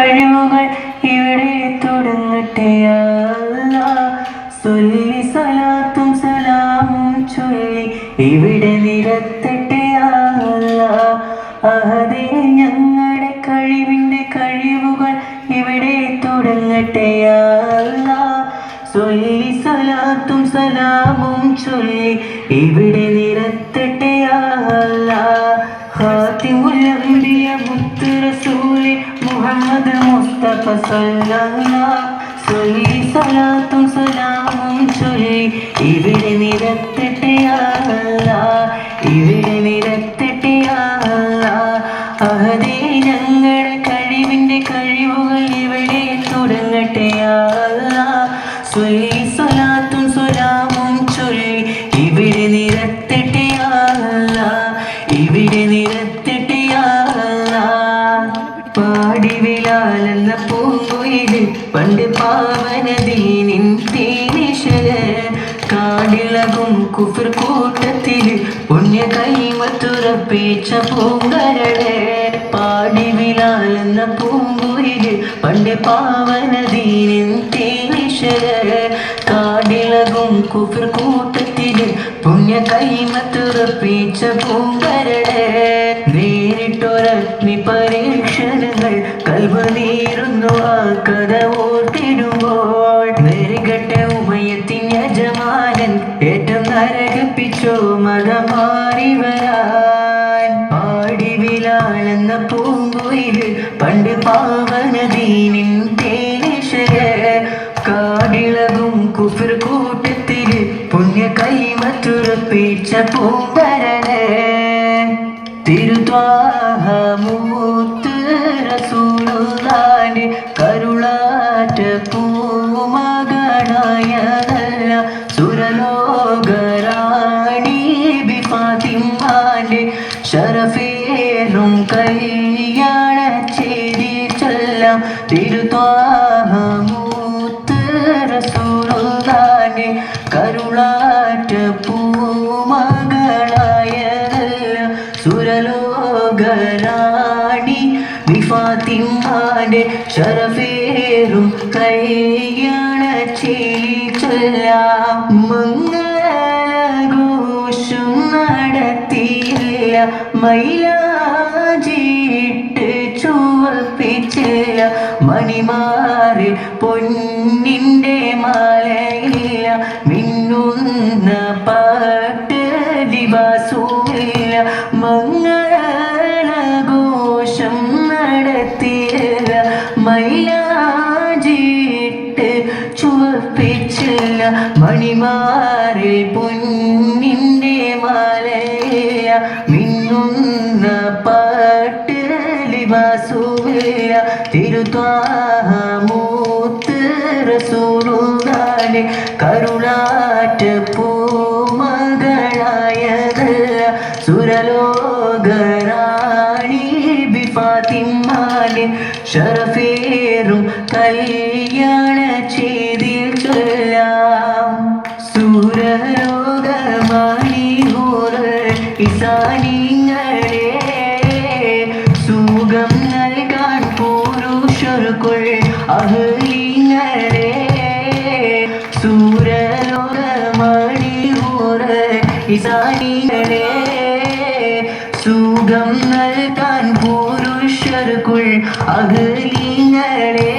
കഴിവുകൾ ഇവിടെ തുടങ്ങട്ടെ ചൊല്ലി സലാത്തും സലാമും ചൊല്ലി ഇവിടെ നിരത്തട്ടെ അഹദേ ഞങ്ങളുടെ കഴിവിൻ്റെ കഴിവുകൾ ഇവിടെ തുടങ്ങട്ടെ ചൊല്ലി സലാത്തും സലാമും ചൊല്ലി ഇവിടെ നിരത്തട്ടെ ഖാതിമുൽ അംബിയ മുത്ത് റസൂൽ മുഹമ്മദ് മുസ്തഫ സല്ലല്ലാഹു ചൊല്ലി സലാത്തും സലാമും ചൊല്ലി ഇവിടെ നിരത്തട്ടെ ഇവിടെ നിരത്തട്ടെ അഹദേ ഞങ്ങളുടെ കഴിവിൻ്റെ കഴിവുകൾ ഇവിടെ തുടങ്ങട്ടെ ചൊല്ലി സലാത്തും സലാമും ചൊല്ലി ഇവിടെ നിരത്തട്ടെ ഇവിടെ നിരത്തട്ടെ പാടി ബിലാലെന്ന പൂങ്കുയില് പണ്ട് പാവനദീനിൻ തേനിശല കാടിളകും കുഫർ കൂട്ടത്തില് പുണ്യ കൈമത്തുറപ്പിച്ച പൂങ്കരളെ പാടി ബിലാലെന്ന പൂങ്കുയില് പണ്ട് പാവനദീനിൻ തേനിശല കാടിളകും കുഫർ കൂട്ടത്തില് പുണ്യ കൈമത്തുറപ്പിച്ച പൂങ്കരളെ നേരിട്ടൊരഗ്നി പരീക്ഷണങ്ങൾ കൽവനീരുന്നു ആ കഥ ഓർത്തിടുമ്പോൾ നെരുകെട്ട ഉമയത്തിൻ യജമാനൻ ഏറ്റവും നരകപ്പിച്ചോ മതമാറി വരാൻ പാടി ബിലാലെന്ന പൂങ്കുയില് പണ്ട് പാവനദീനിൻ തേനിശല കാടിളകും കുഫർ കൂട്ടത്തില് പുണ്യ കൈമത്തുറപ്പിച്ച പൂങ്കരളെ തിരുത്വാഹ മൂത്ത് റസൂലുള്ളാന്റെ കരുളാറ്റ പൂമകനായ സുരലോകറാണി ബി ഫാത്തിമാന്റെ ശരഫേറും കല്യാണ ചെയ്തി ചൊല്ലാം തിരുത്വാഹ മൂത്ത് റസൂലുള്ളാന്റെ കരുളാറ്റ പൂമകളായ സുരലോകറാണി ബി ഫാത്തിമാന്റെ ശരഫേറും കല്യാണ ചെയ്തി ചൊല്ലാം മംഗളഘോഷം നടത്തിയില്ല മൈലാജിട്ട് ചുവപ്പിച്ചില്ല മണിമാറി പൊന്നിൻ്റെ മാലയില്ല മിന്നുന്ന പാട്ട് ദിവസവുമില്ല മംഗളഘോഷം നടത്തിയില്ല മൈലാജിട്ട് ചുവപ്പിച്ചില്ല മണിമാറി പൊന്നിൻ്റെ മാലയില്ല മിന്നുന്ന പാട്ട് ലിബാസുമില്ല തിരുത്വാഹ മൂത്ത് റസൂലുള്ളാന്റെ കരുളാറ്റ പൂമകളായതല്ല സുരലോകറാണി ബി ഫാത്തിമാന്റെ ശരഫേറും കല്യാണ ചെയ്തിൽ ചൊല്ലാം സുരലോകമാണി ഇസാനിങ്ങളെ സുഖം നൽകാൻ പുരുഷർക്കുൾ അഹ്ലിങ്ങളെ സുരലോകമാണി ഇസാനിങ്ങളെ സുഖം നൽകാൻ പുരുഷർക്കുൾ അഹ്ലിങ്ങളെ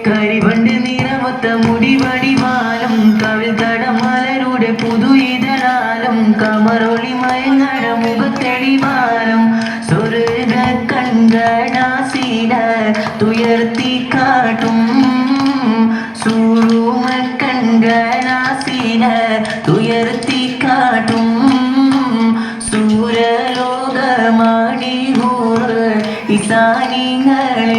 കരിവണ്ട് നിറമൊത്ത മുടിവടിമാലം കവിൾ തടമലരുടെ പുതു ഇതളാലം കമറൊളി മയങ്ങട മുഖത്തെളിമാലം സ്വർഗ കൺകണാസീന തുയർത്തി കാട്ടും സൂറുമ കൺകണാസീന തുയർത്തി കാട്ടും സൂരലോകമാണി ഇസാനിങ്ങളെ